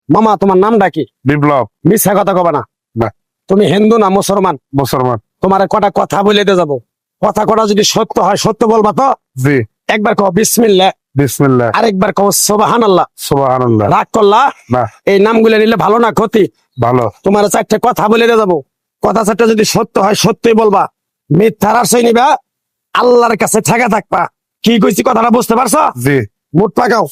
মামা তোমার নামটা কি? বিপ্লব। মিথ্যা কথা কবা না। না। তুমি হিন্দু না মুসলমান? মুসলমান। তোমার কটা কথা বলে দিয়ে যাবো, কথা কটা যদি সত্য হয় সত্য বলবা তো? জি। একবার কও বিসমিল্লাহ। বিসমিল্লাহ। আরেকবার কও সুবহানাল্লাহ। সুবহানাল্লাহ। রাগ করলা? না। এই নামগুলো নিলে ভালো না ক্ষতি? ভালো। তোমার চারটে কথা বলে দিয়ে যাবো, কথা চারটে যদি সত্য হয় সত্যই বলবা, মিথ্যার আশ্রয় নিবা, আল্লাহর কাছে ঠেকা থাকবা। কি কইছি কথাটা বুঝতে পারছো? জি। মুখ পাকাও।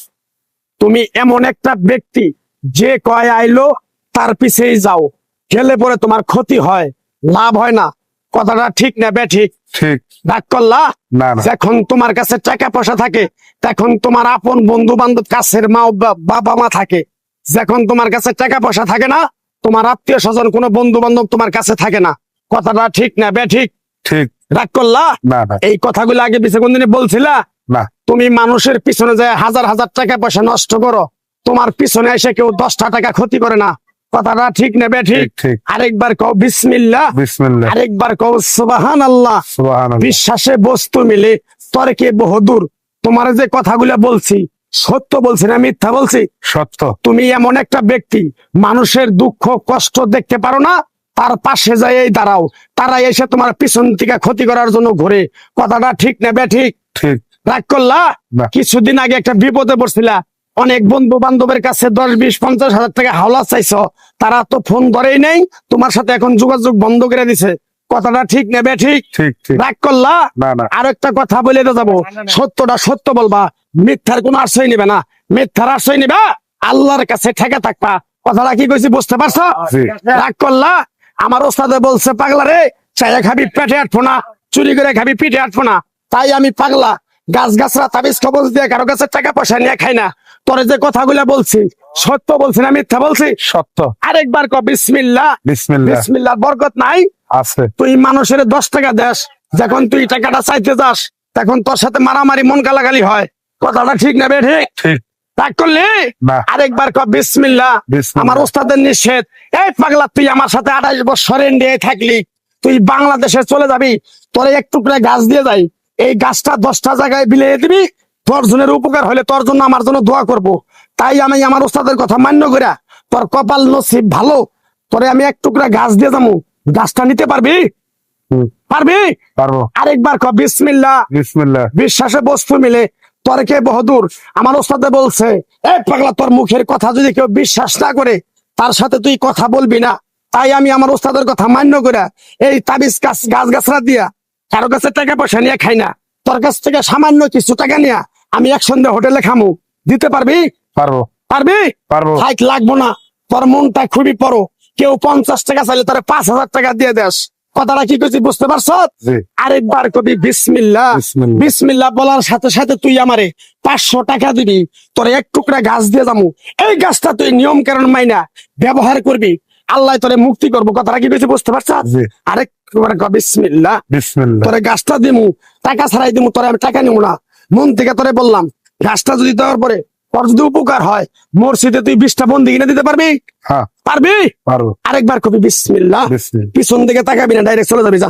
তুমি এমন একটা ব্যক্তি যে কয় আইলো তার পিছেই যাও, গেলে পরে তোমার ক্ষতি হয়, লাভ হয় না। কথাটা ঠিক না বেঠিক? ঠিক। রাগ করলা? না না। যখন তোমার কাছে টাকা পয়সা থাকে তখন তোমার আপন বন্ধু বান্ধব, কাছের মা বাবা মা থাকে। যখন তোমার কাছে টাকা পয়সা থাকে না, তোমার আত্মীয় স্বজন কোনো বন্ধু বান্ধব তোমার কাছে থাকে না। কথাটা ঠিক না বেঠিক? ঠিক। রাগ করলা? না না। এই কথাগুলো আগে পিছে কোনদিন বলছিলা? না। তুমি মানুষের পিছনে যায় হাজার হাজার টাকা পয়সা নষ্ট করো, তোমার পিছনে এসে কেউ 10টা টাকা ক্ষতি করে না। কথাটা ঠিক না বেঠিক? ঠিক ঠিক। আরেকবার কও বিসমিল্লাহ। বিসমিল্লাহ। আরেকবার কও সুবহানাল্লাহ। সুবহানাল্লাহ। বিশ্বাসে বস্তু মিলে তর্কে বহুদূর। তোমার যে কথাগুলো বলছি সত্য বলছি না মিথ্যা বলছি? সত্য। তুমি এমন একটা ব্যক্তি, মানুষের দুঃখ কষ্ট দেখতে পারো না, তার পাশে যাই দাঁড়াও, তারা এসে তোমার পিছন থেকে ক্ষতি করার জন্য ঘুরে। কথাটা ঠিক না বেঠিক? ঠিক। রাগ করলা? না। কিছুদিন আগে একটা বিপদে পড়ছিলা, অনেক বন্ধু বান্ধবের কাছে 10, 20, 50 হাজার টাকা হাওলা চাইছো, তারা তো ফোন ধরেই নেই, তোমার সাথে এখন যোগাযোগ বন্ধ করে দিছে। কথাটা ঠিক না বেঠিক? ঠিক ঠিক। রাগ করলা? না না। আর একটা কথা বলে তো যাবো, সত্যটা সত্য বলবা, মিথ্যার কোনো আশ্রয় নিবে না। মিথ্যার আশ্রয় নিবা, আল্লাহর কাছে ঠেকে থাকবা। কথাটা কি কইছি বুঝতে পারছো? জি। রাগ করলা? আমার ওস্তাদে বলছে পাগলা রে, চাইয়া খাবি পেটে আটবো না, চুরি করে খাবি পিঠে আটবো না। তাই আমি পাগলা, গাছ গাছরা তাবিজ কবজ দিয়ে কারো কাছে টাকা পয়সা নিয়ে খাই না। তোরে যে কথাগুলা বলছি সত্য বলছি না মিথ্যা বলছি? সত্য। আরেকবার ক বিসমিল্লাহ। বিসমিল্লাহ। বিসমিল্লাহ বরকত নাই? আছে। তুই মানুষের 10 টাকা দেস, যখন তুই টাকাটা চাইতে যাস তখন তোর সাথে মারামারি মন গালাগালি হয়। কথাটা ঠিক না বেঠিক? ঠিক। রাগ করলি? না। আরেকবার ক বিসমিল্লাহ। বিসমিল্লাহ। আমার ওস্তাদের নিষেধ। এই পাগলা, তুই আমার সাথে 28 বছর ইন্ডিয়ায় থাকলি, তুই বাংলাদেশে চলে যাবি, তোরে এক টুকরা গাছ দিয়ে যাই, এই গাছটা 10টা জায়গায় বিলিয়ে দিবি, তোর জনের উপকার হলে তোর জন্য আমার জন্য দোয়া করব। তাই আমি আমার ওস্তাদের কথা মান্য করিয়া, তোর কপাল নসিব ভালো, তোরে আমি এক টুকরা গাছ দিয়ে যাবো, গাছটা নিতে পারবি? পারবি? পারবো। আরেকবার ক বিসমিল্লাহ। বিসমিল্লাহ। বিশ্বাসে বস্তু মিলে তর্কে বহুদূর। আমার ওস্তাদে বলছে, এই পাগলা, তোর মুখের কথা যদি কেউ বিশ্বাস না করে তার সাথে তুই কথা বলবি না। তাই আমি আমার ওস্তাদের কথা মান্য করে এই তাবিজ গাছ গাছরা দিয়া কারো কাছে টাকা পয়সা নিয়ে খাই না। তোর কাছ থেকে সামান্য কিছু টাকা নিয়ে আমি একসঙ্গে হোটেলে খামু, দিতে পারবি? পারবো। পারবি? পারবো। হাইট লাগবো না, তোর মনটা খুবই বড়। কেউ 50 টাকা চাইলে তার 5000 টাকা দিয়ে দেস। কথাটা কি কইছি বুঝতে পারছ? জি। আরেকবার কবি বিসমিল্লাহ। বিসমিল্লাহ। বিসমিল্লাহ বলার সাথে সাথে তুই আমারে 500 টাকা দিবি, তোর এক টুকরা গাছ দিয়ে যাবো। এই গাছটা তুই নিয়ম কারণ মাইনা ব্যবহার করবি, আল্লাহ তোরে মুক্তি করবো। কথাটা কি কইছি বুঝতে পারছ? জি। আরেকবার কবি বিসমিল্লাহ। বিসমিল্লাহ। তোরে গাছটা দিমু, টাকা ছাড়াই দিমু, তোরে আমি টাকা নিবো না, মন থেকে তোরে বললাম। গাছটা যদি দেওয়ার পরে তোর যদি উপকার হয়, মসজিদে তুই 20টা বন্দি কিনে দিতে পারবি? হ্যাঁ পারবি? পারবো। আরেকবার কবি বিসমিল্লাহ। বিসমিল্লাহ। পিছন দিকে তাকাবি না, ডাইরেক্ট চলে যাবি, যা।